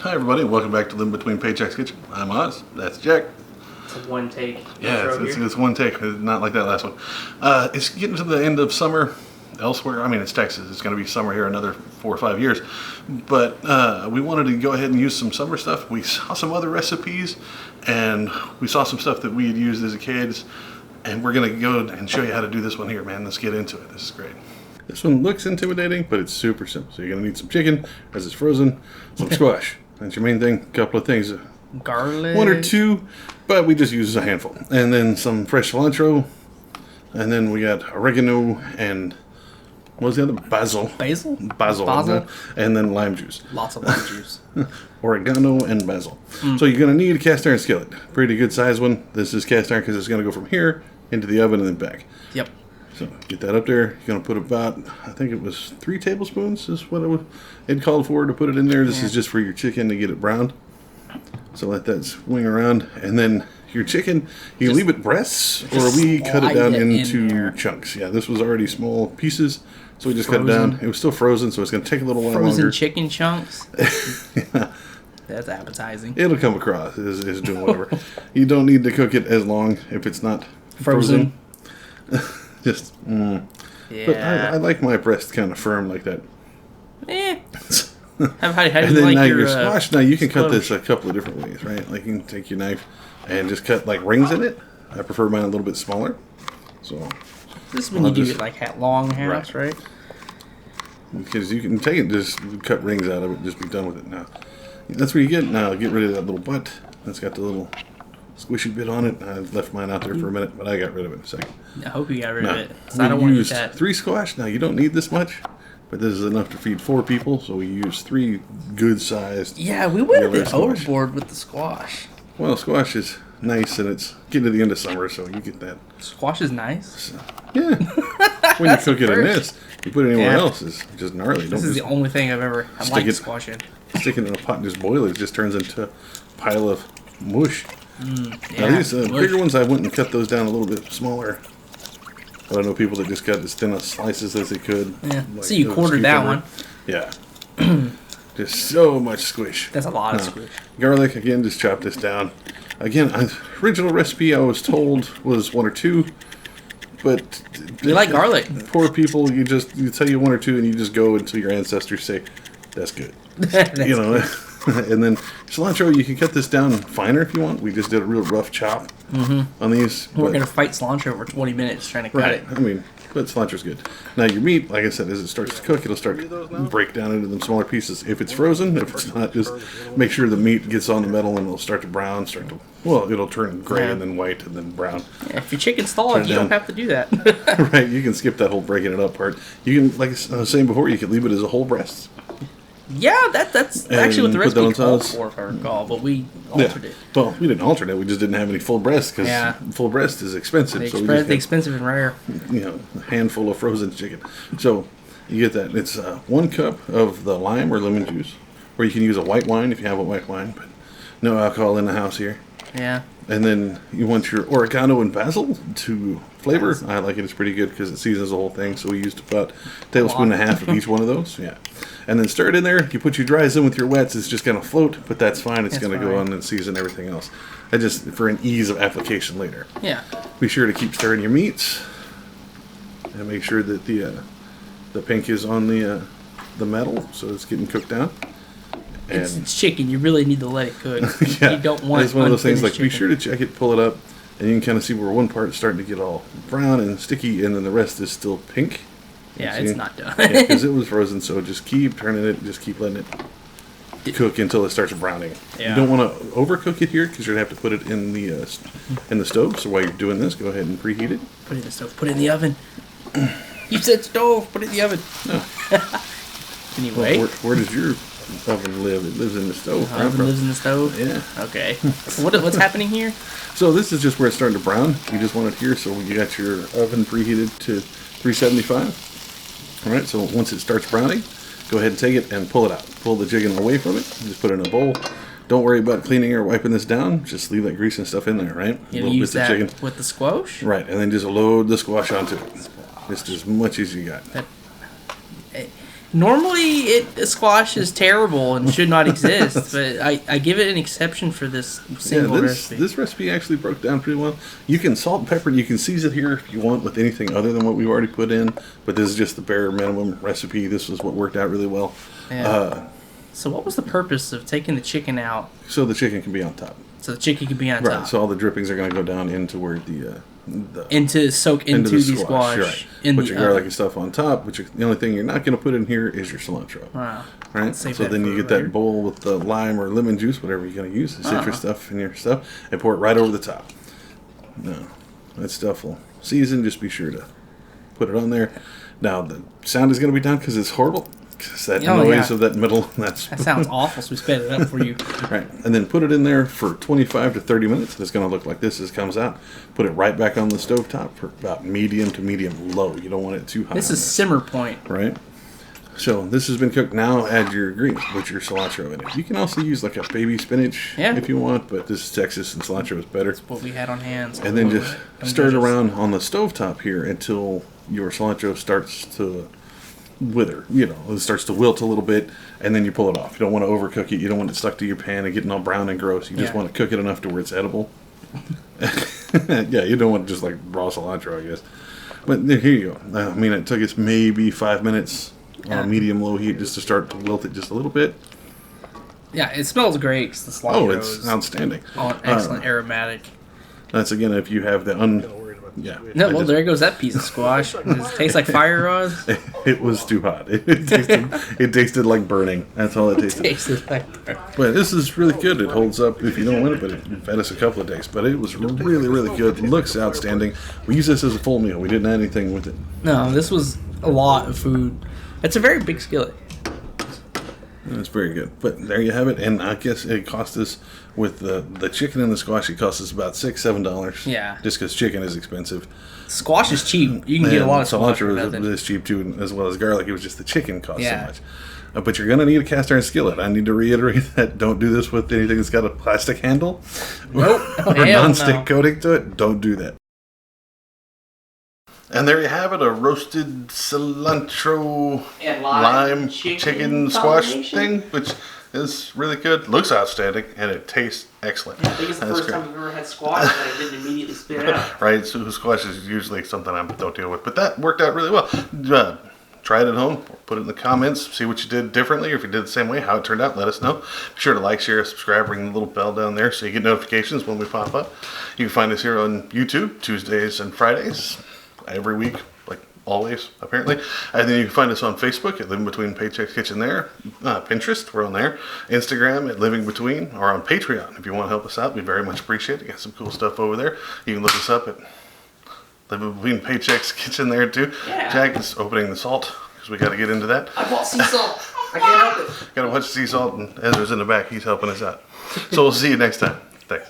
Hi everybody, welcome back to Living Between Paychecks Kitchen. I'm Oz, that's Jack. It's a one take. Yeah, it's one take, not like that last one. It's getting to the end of summer elsewhere. I mean, it's Texas, it's going to be summer here another 4 or 5 years. But we wanted to go ahead and use some summer stuff. We saw some other recipes, and we saw some stuff that we had used as kids, and we're going to go and show you how to do this one here, man. Let's get into it. This is great. This one looks intimidating, but it's super simple. So you're going to need some chicken, as it's frozen, some squash. That's your main thing. A couple of things. Garlic. 1 or 2, but we just use a handful. And then some fresh cilantro. And then we got oregano and, what was the other? Basil. Basil? And then lime juice. Lots of lime juice. Oregano and basil. So you're going to need a cast iron skillet. Pretty good size one. This is cast iron because it's going to go from here into the oven and then back. Yep. So get that up there. You're going to put about, I think it was 3 tablespoons is what it called for to put it in there. This is just for your chicken to get it browned. So let that swing around. And then your chicken, you leave it breasts, or we cut it down into chunks. Yeah, this was already small pieces, so we just cut it down. It was still frozen, so it's going to take a little while longer. Frozen chicken chunks? Yeah. That's appetizing. It'll come across as doing whatever. You don't need to cook it as long if it's not frozen. Just, Yeah. But I like my breast kind of firm like that. How do and you then like now your squash? Now you can cut squash? this a couple of different ways, right? Like you can take your knife and just cut like rings in it. I prefer mine a little bit smaller. So this is when you do it like long halves, right? Because you can take it, just cut rings out of it, just be done with it. Now that's what you get. Now get rid of that little butt. That's got the little squishy bit on it. I left mine out there for a minute, but I got rid of it in a second. I hope you got rid of it. I don't want to eat that. 3 squash. Now you don't need this much, but this is enough to feed 4 people. So we used 3 good sized. Yeah, we went a bit overboard with the squash. Well, squash is nice, and it's getting to the end of summer, so you get that. Squash is nice. So, yeah. When you cook it in this, you put it anywhere else, it's just gnarly. This is the only thing I've ever liked squash in. Stick it in a pot and just boil it. It just turns into a pile of mush. Now these bigger ones, I went and cut those down a little bit smaller. But I know people that just cut as thin slices as they could. Yeah. Like, so you quartered that one. Yeah. Just so much squish. That's a lot of squish. Garlic, again, just chop this down. Again, original recipe I was told was 1 or 2. But you like garlic. Poor people, you tell you 1 or 2 and you just go until your ancestors say, that's good. You know. And then cilantro, you can cut this down finer if you want. We just did a real rough chop on these. We're going to fight cilantro for 20 minutes trying to cut it. I mean, but cilantro's good. Now your meat, like I said, as it starts to cook, it'll start to break down into them smaller pieces. If it's frozen, if it's not, just make sure the meat gets on the metal and it'll start to brown, it'll turn gray and then white and then brown. Yeah, if your chicken's thawed, you don't have to do that. Right, you can skip that whole breaking it up part. You can, like I was saying before, you can leave it as a whole breast. Yeah, that's actually what the recipe called for, if I recall, but we altered it. Well, we didn't alter it. We just didn't have any full breast because full breast is expensive. The expensive and rare. A handful of frozen chicken. So you get that. It's 1 cup of the lime or lemon juice, or you can use a white wine if you have a white wine, but no alcohol in the house here. Yeah. And then you want your oregano and basil to flavor. I like it. It's pretty good because it seasons the whole thing. So we used about a tablespoon and a half of each one of those. Yeah. And then stir it in there. You put your dries in with your wets. It's just going to float, but that's fine. It's going to go on and season everything else. I just for an ease of application later. Yeah. Be sure to keep stirring your meats, and make sure that the pink is on the metal, so it's getting cooked down. And it's chicken. You really need to let it cook. Yeah, you don't want. It's one of those things. Like, chicken. be sure to check it, pull it up, and you can kind of see where one part is starting to get all brown and sticky, and then the rest is still pink. Yeah, it's not done. Yeah, because it was frozen. So just keep turning it. Just keep letting it cook until it starts browning. Yeah. You don't want to overcook it here because you're gonna have to put it in the stove. So while you're doing this, go ahead and preheat it. Put it in the stove. Put it in the oven. You said stove. Put it in the oven. Can you wait? Where does your oven live? It lives in the stove. Oven lives in the stove? Yeah. Okay. What's happening here? So this is just where it's starting to brown. You just want it here. So you got your oven preheated to 375. All right. So once it starts browning, go ahead and take it and pull it out. Pull the chicken away from it. Just put it in a bowl. Don't worry about cleaning or wiping this down. Just leave that grease and stuff in there, right? You use that chicken with the squash? Right. And then just load the squash onto it. Just as much as you got. Normally, squash is terrible and should not exist, but I give it an exception for this single recipe. This recipe actually broke down pretty well. You can salt and pepper, and you can season it here if you want with anything other than what we've already put in, but this is just the bare minimum recipe. This is what worked out really well. Yeah. So what was the purpose of taking the chicken out? So the chicken can be on top. So the chicken can be on top. Right, so all the drippings are going to go down into where the soak into the squash. Right. Put your garlic and stuff on top, but the only thing you're not going to put in here is your cilantro. Wow. Right? So then you get that bowl with the lime or lemon juice, whatever you're going to use, the citrus stuff in your stuff, and pour it right over the top. No, that stuff will season. Just be sure to put it on there. Now, the sound is going to be down because it's horrible. Because that noise of that middle. That sounds awful, so we sped it up for you. Right. And then put it in there for 25 to 30 minutes. It's going to look like this as it comes out. Put it right back on the stovetop for about medium to medium low. You don't want it too high. This is simmer point. Right. So this has been cooked. Now add your greens. Put your cilantro in it. You can also use like a baby spinach if you want, but this is Texas and cilantro is better. That's what we had on hand. So and then just stir it around on the stovetop here until your cilantro starts to wither, it starts to wilt a little bit, and then you pull it off. You don't want to overcook it. You don't want it stuck to your pan and getting all brown and gross. You just want to cook it enough to where it's edible. You don't want just like raw cilantro, I guess. But here you go. I mean, it took us maybe 5 minutes on medium-low heat just to start to wilt it just a little bit. Yeah, it smells great because the cilantro it's outstanding. Excellent aromatic. That's, again, if you have the well, there goes that piece of squash. It tastes like fire rods. It was too hot. It tasted like burning. That's all it tasted. But this is really good. It holds up if you don't want it, but it fed us a couple of days. But it was really, really good. Looks outstanding. We use this as a full meal. We didn't add anything with it. No, this was a lot of food. It's a very big skillet. It's very good. But there you have it. And I guess it cost us, with the chicken and the squash, it cost us about $6-7. Yeah. Just because chicken is expensive. Squash is cheap. You can get a lot of squash for nothing. Cilantro is cheap too, as well as garlic. It was just the chicken cost so much. But you're going to need a cast iron skillet. I need to reiterate that. Don't do this with anything that's got a plastic handle. Nope. Or non-stick coating to it. Don't do that. And there you have it, a roasted cilantro and lime chicken squash thing, which is really good, looks outstanding, and it tastes excellent. Yeah, I think it's the first time I've ever had squash and I didn't immediately spit it out. Right, so squash is usually something I don't deal with, but that worked out really well. Try it at home, put it in the comments, see what you did differently, or if you did the same way, how it turned out, let us know. Be sure to like, share, subscribe, ring the little bell down there so you get notifications when we pop up. You can find us here on YouTube, Tuesdays and Fridays. Every week, like always, apparently. And then you can find us on Facebook at Living Between Paychecks Kitchen there. Pinterest, we're on there. Instagram at Living Between, or on Patreon. If you want to help us out, we very much appreciate it. Got some cool stuff over there. You can look us up at Living Between Paychecks Kitchen there too. Yeah. Jack is opening the salt, because we got to get into that. I bought sea salt. I can't help it. Got to watch sea salt, and Ezra's in the back. He's helping us out. So we'll see you next time. Thanks.